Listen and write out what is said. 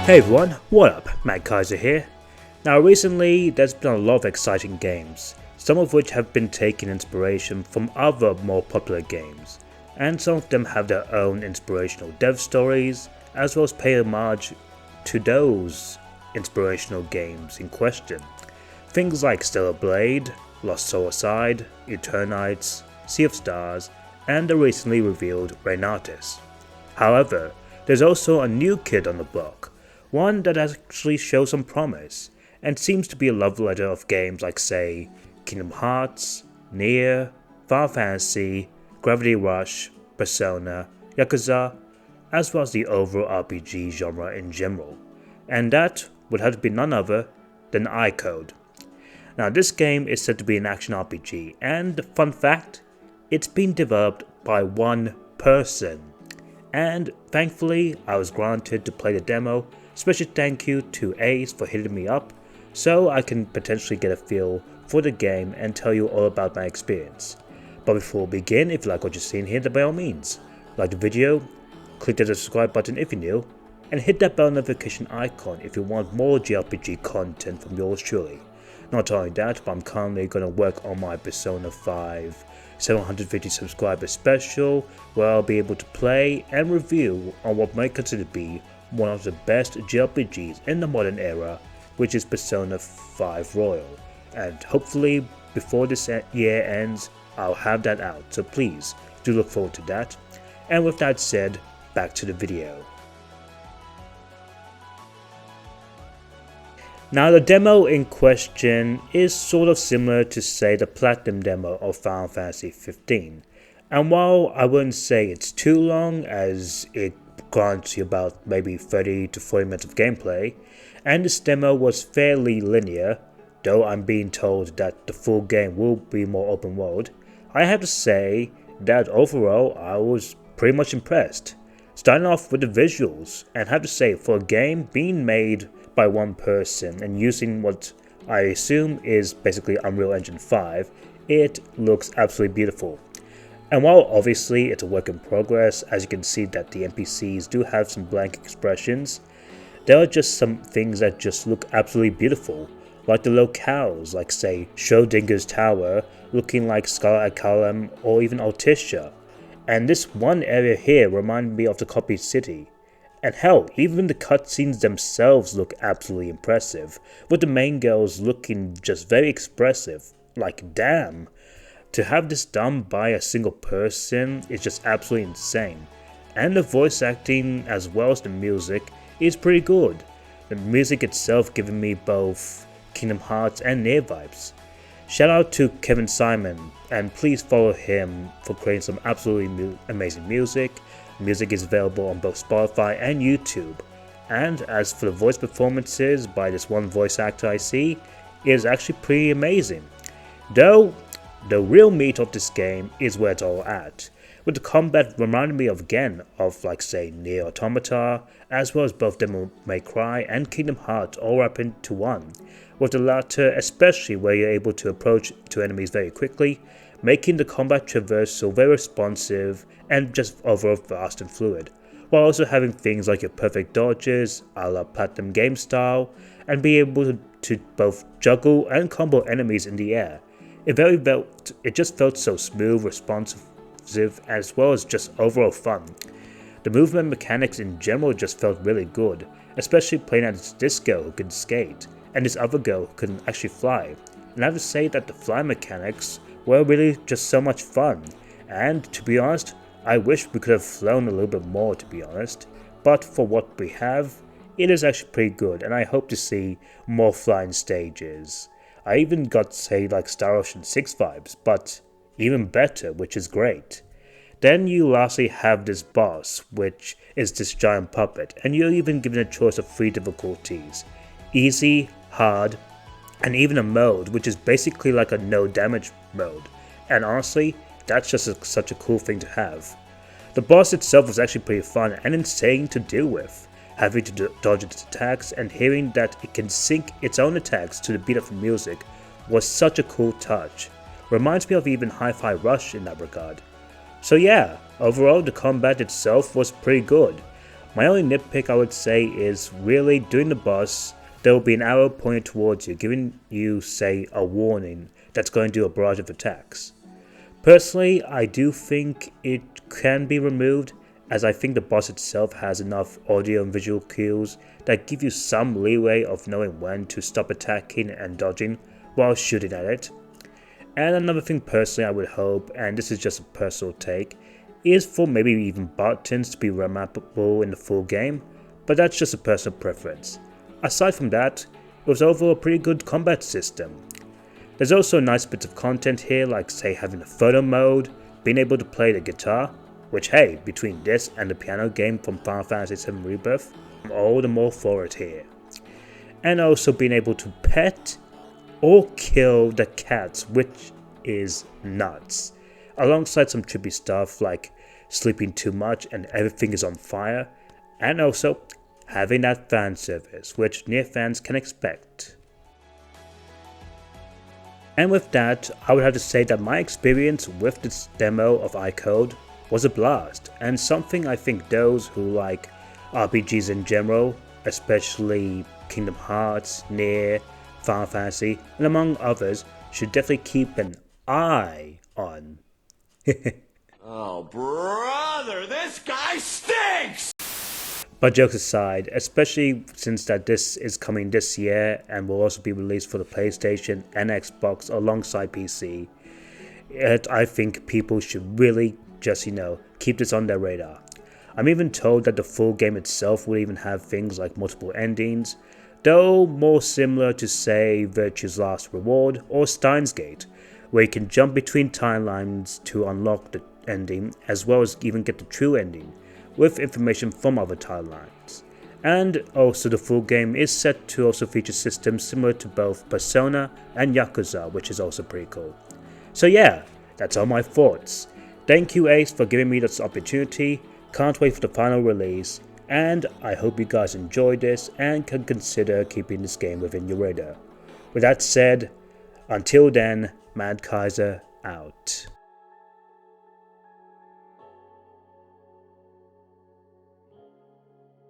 Hey everyone, what up? Matt Kaiser here. Now recently there's been a lot of exciting games, some of which have been taking inspiration from other more popular games, and some of them have their own inspirational dev stories, as well as pay homage to those inspirational games in question. Things like Stellar Blade, Lost Soul Aside, Eternites, Sea of Stars, and the recently revealed Renatus. However, there's also a new kid on the block, one that actually shows some promise, and seems to be a love letter of games like, say, Kingdom Hearts, NieR, Final Fantasy, Gravity Rush, Persona, Yakuza, as well as the overall RPG genre in general, and that would have to be none other than AIKODE. Now this game is said to be an action RPG, and fun fact, it's been developed by one person, and thankfully I was granted to play the demo. Special thank you to Ace for hitting me up, so I can potentially get a feel for the game and tell you all about my experience. But before we begin, if you like what you're seeing here, then by all means, like the video, click the subscribe button if you're new, and hit that bell notification icon if you want more JRPG content from yours truly. Not only that, but I'm currently going to work on my Persona 5 750 subscriber special, where I'll be able to play and review on what might consider to be one of the best JRPGs in the modern era, which is Persona 5 Royal, and hopefully before this year ends I'll have that out, so please do look forward to that. And with that said, back to the video. Now the demo in question is sort of similar to, say, the Platinum demo of Final Fantasy 15, and while I wouldn't say it's too long, as it grants you about maybe 30 to 40 minutes of gameplay, and this demo was fairly linear, though I'm being told that the full game will be more open world, I have to say that overall I was pretty much impressed. Starting off with the visuals, and I have to say, for a game being made by one person and using what I assume is basically Unreal Engine 5, it looks absolutely beautiful. And while obviously it's a work in progress, as you can see that the NPCs do have some blank expressions, there are just some things that just look absolutely beautiful, like the locales, like say Schrodinger's Tower looking like Scarlet Alcalem or even Altissia, and this one area here reminded me of the copied city. And hell, even the cutscenes themselves look absolutely impressive, with the main girls looking just very expressive, like damn. To have this done by a single person is just absolutely insane, and the voice acting as well as the music is pretty good, the music itself giving me both Kingdom Hearts and NieR vibes. Shout out to Kevin Simon, and please follow him for creating some absolutely amazing music. Music is available on both Spotify and YouTube, and as for the voice performances by this one voice actor I see, it is actually pretty amazing. Though the real meat of this game is where it's all at, with the combat reminding me again of, like say, NieR Automata, as well as both Devil May Cry and Kingdom Hearts all wrapped into one, with the latter especially where you're able to approach to enemies very quickly, making the combat traversal very responsive and just overall fast and fluid, while also having things like your perfect dodges a la Platinum game style, and be able to both juggle and combo enemies in the air. It just felt so smooth, responsive, as well as just overall fun. The movement mechanics in general just felt really good, especially playing as this girl who could skate, and this other girl who couldn't actually fly. And I have to say that the fly mechanics were really just so much fun, and to be honest, I wish we could have flown a little bit more, to be honest, but for what we have, it is actually pretty good, and I hope to see more flying stages. I even got, say, like Star Ocean 6 vibes, but even better, which is great. Then you lastly have this boss, which is this giant puppet, and you're even given a choice of 3 difficulties: easy, hard, and even a mode, which is basically like a no damage mode, and honestly, that's just such a cool thing to have. The boss itself was actually pretty fun and insane to deal with, having to dodge its attacks and hearing that it can sync its own attacks to the beat of the music was such a cool touch. Reminds me of even Hi-Fi Rush in that regard. So yeah, overall the combat itself was pretty good. My only nitpick I would say is really during the boss, there will be an arrow pointed towards you, giving you, say, a warning that's going to do a barrage of attacks. Personally, I do think it can be removed, as I think the boss itself has enough audio and visual cues that give you some leeway of knowing when to stop attacking and dodging while shooting at it. And another thing personally I would hope, and this is just a personal take, is for maybe even buttons to be remappable in the full game, but that's just a personal preference. Aside from that, it was overall a pretty good combat system. There's also nice bits of content here, like say having a photo mode, being able to play the guitar, which hey, between this and the piano game from Final Fantasy VII Rebirth, I'm all the more for it here. And also being able to pet or kill the cats, which is nuts. Alongside some trippy stuff like sleeping too much and everything is on fire, and also having that fan service, which NieR fans can expect. And with that, I would have to say that my experience with this demo of AIKODE was a blast, and something I think those who like RPGs in general, especially Kingdom Hearts, NieR, Final Fantasy, and among others, should definitely keep an eye on. Oh, brother, this guy stinks! But jokes aside, especially since that this is coming this year and will also be released for the PlayStation and Xbox alongside PC, I think people should really just, keep this on their radar. I'm even told that the full game itself will even have things like multiple endings, though more similar to say Virtue's Last Reward or Steins Gate, where you can jump between timelines to unlock the ending as well as even get the true ending, with information from other timelines. And also the full game is set to also feature systems similar to both Persona and Yakuza, which is also pretty cool. So yeah, that's all my thoughts. Thank you Ace for giving me this opportunity, can't wait for the final release, and I hope you guys enjoyed this and can consider keeping this game within your radar. With that said, until then, Mad Kaiser out.